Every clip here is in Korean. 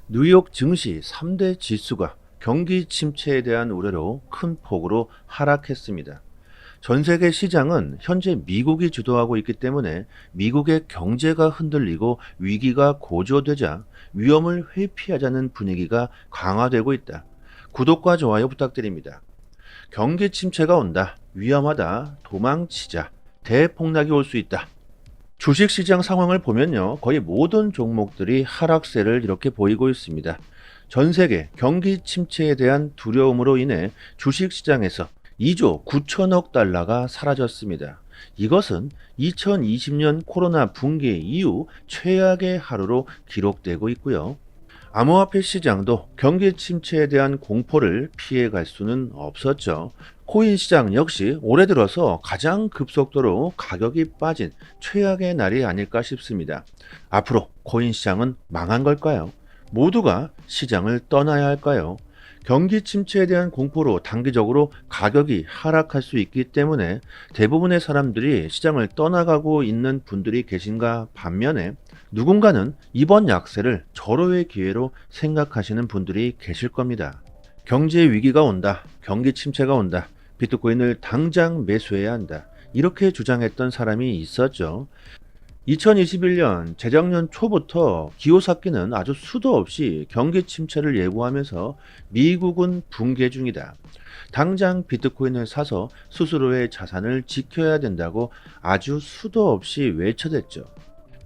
뉴욕 증시 3대 지수가 경기 침체에 대한 우려로 큰 폭으로 하락했습니다. 전 세계 시장은 현재 미국이 주도하고 있기 때문에 미국의 경제가 흔들리고 위기가 고조되자 위험을 회피하자는 분위기가 강화되고 있다. 구독과 좋아요 부탁드립니다. 경기 침체가 온다. 위험하다. 도망치자. 대폭락이 올 수 있다. 주식시장 상황을 보면요, 거의 모든 종목들이 하락세를 이렇게 보이고 있습니다. 전 세계 경기 침체에 대한 두려움으로 인해 주식시장에서 2조 9천억 달러가 사라졌습니다. 이것은 2020년 코로나 붕괴 이후 최악의 하루로 기록되고 있고요. 암호화폐 시장도 경기 침체에 대한 공포를 피해갈 수는 없었죠. 코인 시장 역시 올해 들어서 가장 급속도로 가격이 빠진 최악의 날이 아닐까 싶습니다. 앞으로 코인 시장은 망한 걸까요? 모두가 시장을 떠나야 할까요? 경기 침체에 대한 공포로 단기적으로 가격이 하락할 수 있기 때문에 대부분의 사람들이 시장을 떠나가고 있는 분들이 계신가 반면에 누군가는 이번 약세를 절호의 기회로 생각하시는 분들이 계실 겁니다. 경제 위기가 온다. 경기 침체가 온다. 비트코인을 당장 매수해야 한다. 이렇게 주장했던 사람이 있었죠. 2021년 재작년 초부터 기요사키는 아주 수도 없이 경기 침체를 예고하면서 미국은 붕괴 중이다. 당장 비트코인을 사서 스스로의 자산을 지켜야 된다고 아주 수도 없이 외쳐댔죠.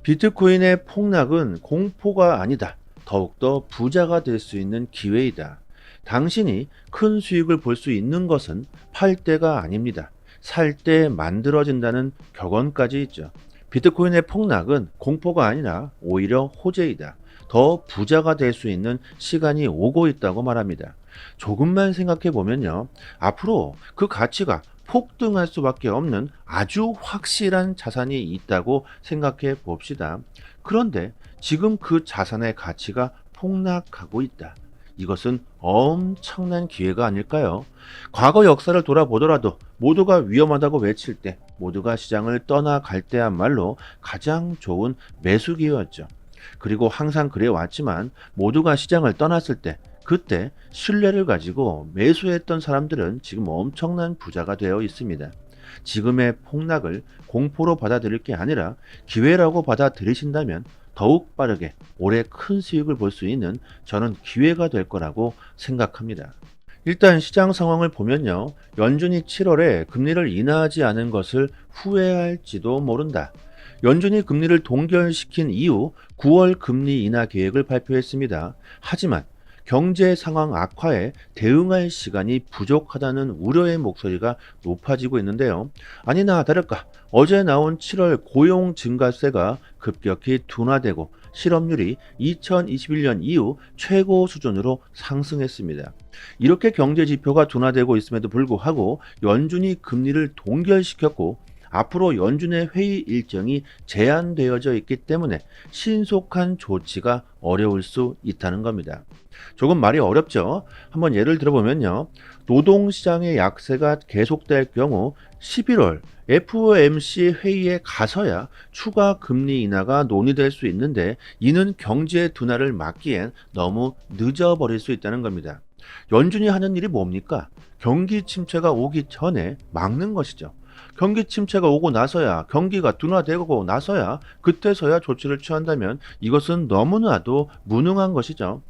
비트코인의 폭락은 공포가 아니다. 더욱더 부자가 될 수 있는 기회이다. 당신이 큰 수익을 볼 수 있는 것은 팔 때가 아닙니다. 살 때 만들어진다는 격언까지 있죠. 비트코인의 폭락은 공포가 아니라 오히려 호재이다. 더 부자가 될 수 있는 시간이 오고 있다고 말합니다. 조금만 생각해 보면요, 앞으로 그 가치가 폭등할 수밖에 없는 아주 확실한 자산이 있다고 생각해 봅시다. 그런데 지금 그 자산의 가치가 폭락하고 있다. 이것은 엄청난 기회가 아닐까요? 과거 역사를 돌아보더라도 모두가 위험하다고 외칠 때, 모두가 시장을 떠나갈 때야말로 가장 좋은 매수 기회였죠. 그리고 항상 그래 왔지만 모두가 시장을 떠났을 때, 그때 신뢰를 가지고 매수했던 사람들은 지금 엄청난 부자가 되어 있습니다. 지금의 폭락을 공포로 받아들일 게 아니라 기회라고 받아들이신다면 더욱 빠르게 올해 큰 수익을 볼 수 있는 저는 기회가 될 거라고 생각합니다. 일단 시장 상황을 보면요, 연준이 7월에 금리를 인하하지 않은 것을 후회할지도 모른다. 연준이 금리를 동결시킨 이후 9월 금리 인하 계획을 발표했습니다. 하지만 경제 상황 악화에 대응할 시간이 부족하다는 우려의 목소리가 높아지고 있는데요. 아니나 다를까 어제 나온 7월 고용 증가세가 급격히 둔화되고 실업률이 2021년 이후 최고 수준으로 상승했습니다. 이렇게 경제 지표가 둔화되고 있음에도 불구하고 연준이 금리를 동결시켰고 앞으로 연준의 회의 일정이 제한되어져 있기 때문에 신속한 조치가 어려울 수 있다는 겁니다. 조금 말이 어렵죠. 한번 예를 들어보면요, 노동시장의 약세가 계속될 경우 11월 FOMC 회의에 가서야 추가 금리 인하가 논의될 수 있는데, 이는 경제 둔화를 막기엔 너무 늦어버릴 수 있다는 겁니다. 연준이 하는 일이 뭡니까? 경기 침체가 오기 전에 막는 것이죠. 경기 침체가 오고 나서야, 경기가 둔화되고 나서야, 그때서야 조치를 취한다면 이것은 너무나도 무능한 것이죠.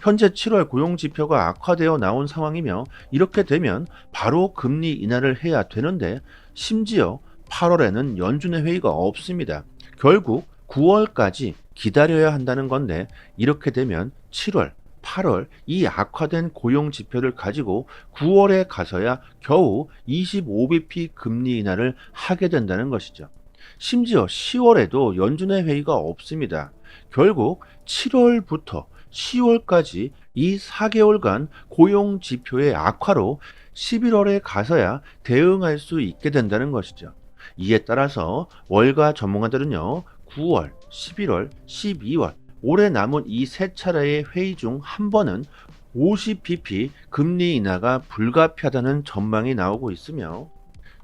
현재 7월 고용지표가 악화되어 나온 상황이며, 이렇게 되면 바로 금리 인하를 해야 되는데 심지어 8월에는 연준의 회의가 없습니다. 결국 9월까지 기다려야 한다는 건데, 이렇게 되면 7월 8월 이 악화된 고용 지표를 가지고 9월에 가서야 겨우 25bp 금리 인하를 하게 된다는 것이죠. 심지어 10월에도 연준의 회의가 없습니다. 결국 7월부터 10월까지 이 4개월간 고용 지표의 악화로 11월에 가서야 대응할 수 있게 된다는 것이죠. 이에 따라서 월가 전문가들은요, 9월, 11월, 12월 올해 남은 이 세 차례의 회의 중 한 번은 50bp 금리 인하가 불가피하다는 전망이 나오고 있으며,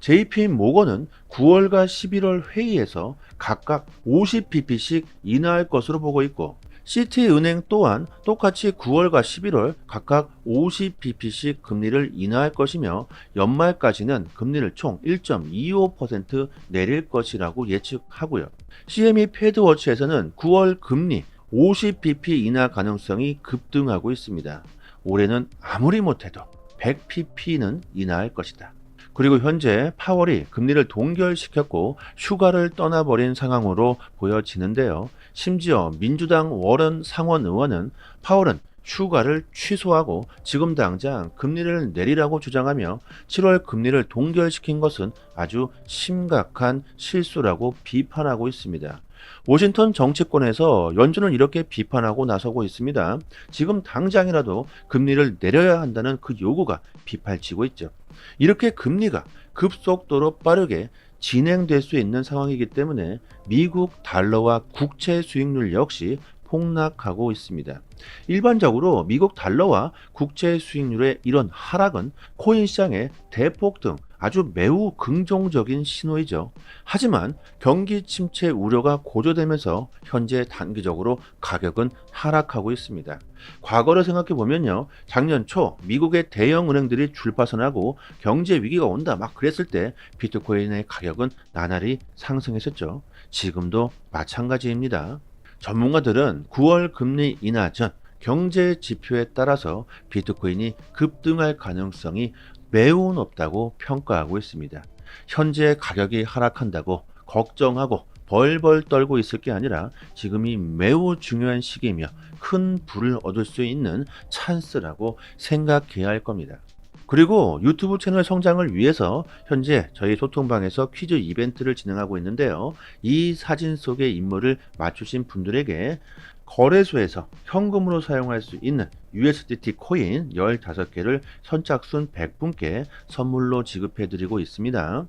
JP 모건은 9월과 11월 회의에서 각각 50bp씩 인하할 것으로 보고 있고, 시티은행 또한 똑같이 9월과 11월 각각 50bp씩 금리를 인하할 것이며 연말까지는 금리를 총 1.25% 내릴 것이라고 예측하고요. CME 패드워치에서는 9월 금리 50bp 인하 가능성이 급등하고 있습니다. 올해는 아무리 못해도 100pp는 인하할 것이다. 그리고 현재 파월이 금리를 동결시켰고 휴가를 떠나버린 상황으로 보여지는데요. 심지어 민주당 워런 상원 의원은 파월은 휴가를 취소하고 지금 당장 금리를 내리라고 주장하며 7월 금리를 동결시킨 것은 아주 심각한 실수라고 비판하고 있습니다. 워싱턴 정치권에서 연준을 이렇게 비판하고 나서고 있습니다. 지금 당장이라도 금리를 내려야 한다는 그 요구가 빗발치고 있죠. 이렇게 금리가 급속도로 빠르게 진행될 수 있는 상황이기 때문에 미국 달러와 국채 수익률 역시 폭락하고 있습니다. 일반적으로 미국 달러와 국채 수익률의 이런 하락은 코인 시장의 대폭등, 아주 매우 긍정적인 신호이죠. 하지만 경기 침체 우려가 고조되면서 현재 단기적으로 가격은 하락하고 있습니다. 과거를 생각해 보면요. 작년 초 미국의 대형 은행들이 줄파선하고 경제 위기가 온다 막 그랬을 때 비트코인의 가격은 나날이 상승했었죠. 지금도 마찬가지입니다. 전문가들은 9월 금리 인하 전 경제 지표에 따라서 비트코인이 급등할 가능성이 매우 높다고 평가하고 있습니다. 현재 가격이 하락한다고 걱정하고 벌벌 떨고 있을 게 아니라 지금이 매우 중요한 시기이며 큰 부를 얻을 수 있는 찬스라고 생각해야 할 겁니다. 그리고 유튜브 채널 성장을 위해서 현재 저희 소통방에서 퀴즈 이벤트를 진행하고 있는데요. 이 사진 속의 인물을 맞추신 분들에게 거래소에서 현금으로 사용할 수 있는 USDT 코인 15개를 선착순 100분께 선물로 지급해드리고 있습니다.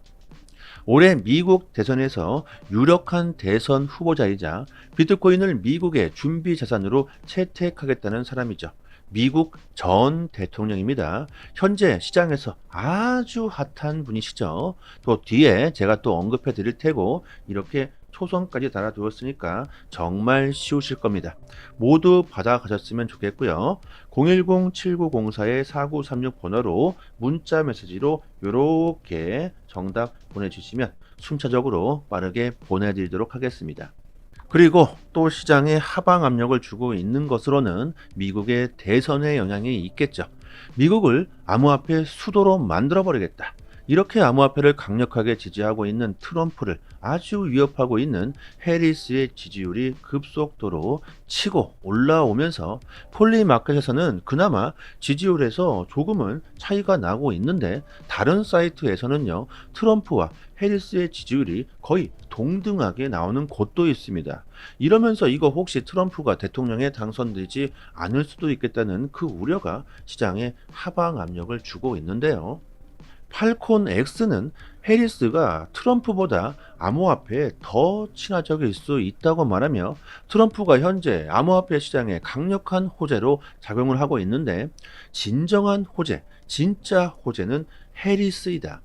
올해 미국 대선에서 유력한 대선 후보자이자 비트코인을 미국의 준비 자산으로 채택하겠다는 사람이죠. 미국 전 대통령입니다. 현재 시장에서 아주 핫한 분이시죠. 또 뒤에 제가 또 언급해 드릴 테고 이렇게 초성까지 달아두었으니까 정말 쉬우실 겁니다. 모두 받아가셨으면 좋겠고요. 010-7904-4936 번호로 문자 메시지로 이렇게 정답 보내주시면 순차적으로 빠르게 보내드리도록 하겠습니다. 그리고 또 시장에 하방 압력을 주고 있는 것으로는 미국의 대선의 영향이 있겠죠. 미국을 암호화폐 수도로 만들어버리겠다. 이렇게 암호화폐를 강력하게 지지하고 있는 트럼프를 아주 위협하고 있는 해리스의 지지율이 급속도로 치고 올라오면서 폴리마켓에서는 그나마 지지율에서 조금은 차이가 나고 있는데 다른 사이트에서는요 트럼프와 해리스의 지지율이 거의 동등하게 나오는 곳도 있습니다. 이러면서 이거 혹시 트럼프가 대통령에 당선되지 않을 수도 있겠다는 그 우려가 시장에 하방 압력을 주고 있는데요. 팔콘 X는 해리스가 트럼프보다 암호화폐에 더 친화적일 수 있다고 말하며 트럼프가 현재 암호화폐 시장의 강력한 호재로 작용을 하고 있는데 진정한 호재, 진짜 호재는 해리스이다.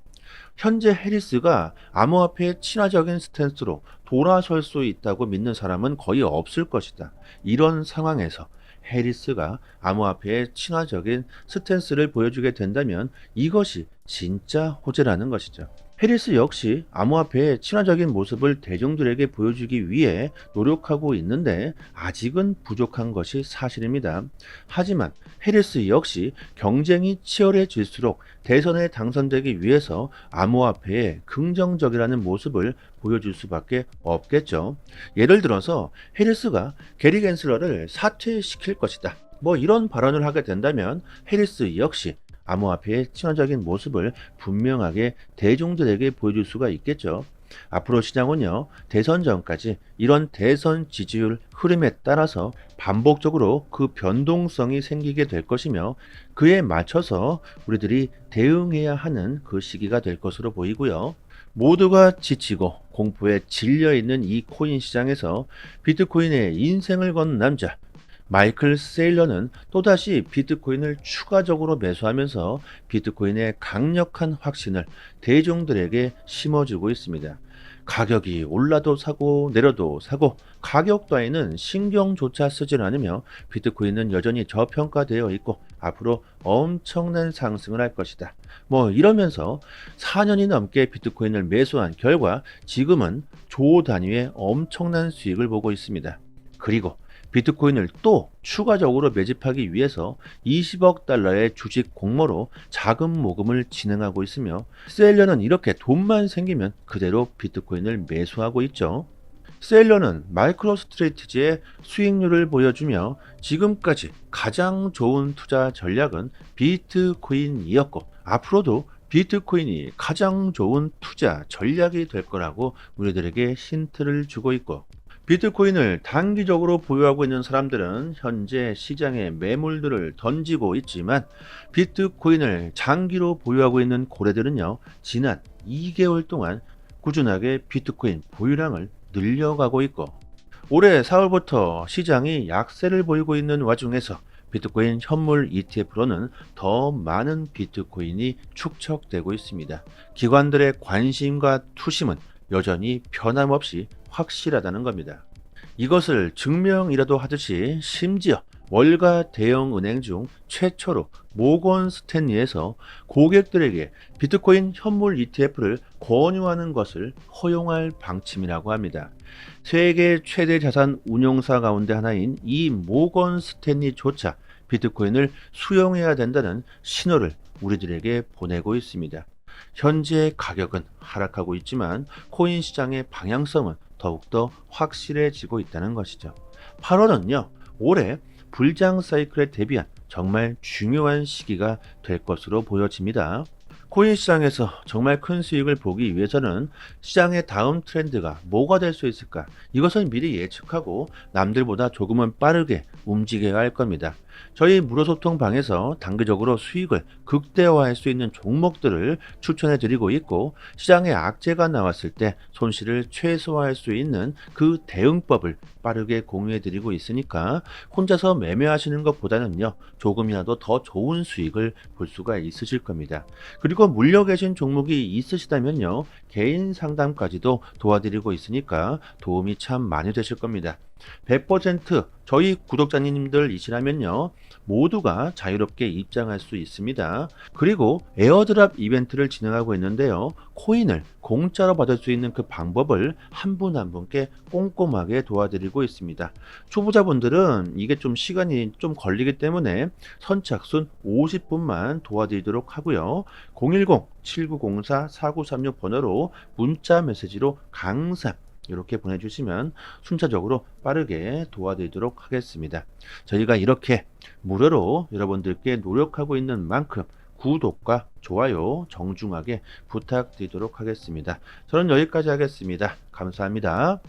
현재 해리스가 암호화폐의 친화적인 스탠스로 돌아설 수 있다고 믿는 사람은 거의 없을 것이다. 이런 상황에서 해리스가 암호화폐의 친화적인 스탠스를 보여주게 된다면 이것이 진짜 호재라는 것이죠. 해리스 역시 암호화폐의 친화적인 모습을 대중들에게 보여주기 위해 노력하고 있는데 아직은 부족한 것이 사실입니다. 하지만 해리스 역시 경쟁이 치열해질수록 대선에 당선되기 위해서 암호화폐의 긍정적이라는 모습을 보여줄 수밖에 없겠죠. 예를 들어서 해리스가 게리 갠슬러를 사퇴시킬 것이다. 뭐 이런 발언을 하게 된다면 해리스 역시 암호화폐의 친화적인 모습을 분명하게 대중들에게 보여줄 수가 있겠죠. 앞으로 시장은요, 대선 전까지 이런 대선 지지율 흐름에 따라서 반복적으로 그 변동성이 생기게 될 것이며 그에 맞춰서 우리들이 대응해야 하는 그 시기가 될 것으로 보이고요. 모두가 지치고 공포에 질려있는 이 코인 시장에서 비트코인의 인생을 건 남자 마이클 세일러는 또다시 비트코인을 추가적으로 매수하면서 비트코인의 강력한 확신을 대중들에게 심어주고 있습니다. 가격이 올라도 사고 내려도 사고 가격 따위는 신경조차 쓰질 않으며 비트코인은 여전히 저평가되어 있고 앞으로 엄청난 상승을 할 것이다. 뭐 이러면서 4년이 넘게 비트코인을 매수한 결과 지금은 조 단위의 엄청난 수익을 보고 있습니다. 그리고 비트코인을 또 추가적으로 매집하기 위해서 20억 달러의 주식 공모로 자금 모금을 진행하고 있으며 셀러는 이렇게 돈만 생기면 그대로 비트코인을 매수하고 있죠. 셀러는 마이크로스트래티지의 수익률을 보여주며 지금까지 가장 좋은 투자 전략은 비트코인이었고 앞으로도 비트코인이 가장 좋은 투자 전략이 될 거라고 우리들에게 힌트를 주고 있고 비트코인을 단기적으로 보유하고 있는 사람들은 현재 시장에 매물들을 던지고 있지만 비트코인을 장기로 보유하고 있는 고래들은요, 지난 2개월 동안 꾸준하게 비트코인 보유량을 늘려가고 있고 올해 4월부터 시장이 약세를 보이고 있는 와중에서 비트코인 현물 ETF로는 더 많은 비트코인이 축적되고 있습니다. 기관들의 관심과 투심은 여전히 변함없이 확실하다는 겁니다. 이것을 증명이라도 하듯이 심지어 월가 대형 은행 중 최초로 모건 스탠리에서 고객들에게 비트코인 현물 ETF를 권유하는 것을 허용할 방침이라고 합니다. 세계 최대 자산 운용사 가운데 하나인 이 모건 스탠리조차 비트코인을 수용해야 된다는 신호를 우리들에게 보내고 있습니다. 현재 가격은 하락하고 있지만 코인 시장의 방향성은 더욱더 확실해지고 있다는 것이죠. 8월은요, 올해 불장 사이클에 대비한 정말 중요한 시기가 될 것으로 보여집니다. 코인 시장에서 정말 큰 수익을 보기 위해서는 시장의 다음 트렌드가 뭐가 될 수 있을까? 이것을 미리 예측하고 남들보다 조금은 빠르게 움직여야 할 겁니다. 저희 무료소통 방에서 단기적으로 수익을 극대화할 수 있는 종목들을 추천해 드리고 있고 시장에 악재가 나왔을 때 손실을 최소화할 수 있는 그 대응법을 빠르게 공유해 드리고 있으니까 혼자서 매매하시는 것보다는요 조금이라도 더 좋은 수익을 볼 수가 있으실 겁니다. 그리고 물려 계신 종목이 있으시다면요 개인 상담까지도 도와드리고 있으니까 도움이 참 많이 되실 겁니다. 100% 저희 구독자님들이시라면요 모두가 자유롭게 입장할 수 있습니다. 그리고 에어드랍 이벤트를 진행하고 있는데요 코인을 공짜로 받을 수 있는 그 방법을 한 분 한 분께 꼼꼼하게 도와드리고 있습니다. 초보자분들은 이게 좀 시간이 좀 걸리기 때문에 선착순 50분만 도와드리도록 하고요 010-7904-4936 번호로 문자 메시지로 강사 이렇게 보내주시면 순차적으로 빠르게 도와드리도록 하겠습니다. 저희가 이렇게 무료로 여러분들께 노력하고 있는 만큼 구독과 좋아요 정중하게 부탁드리도록 하겠습니다. 저는 여기까지 하겠습니다. 감사합니다.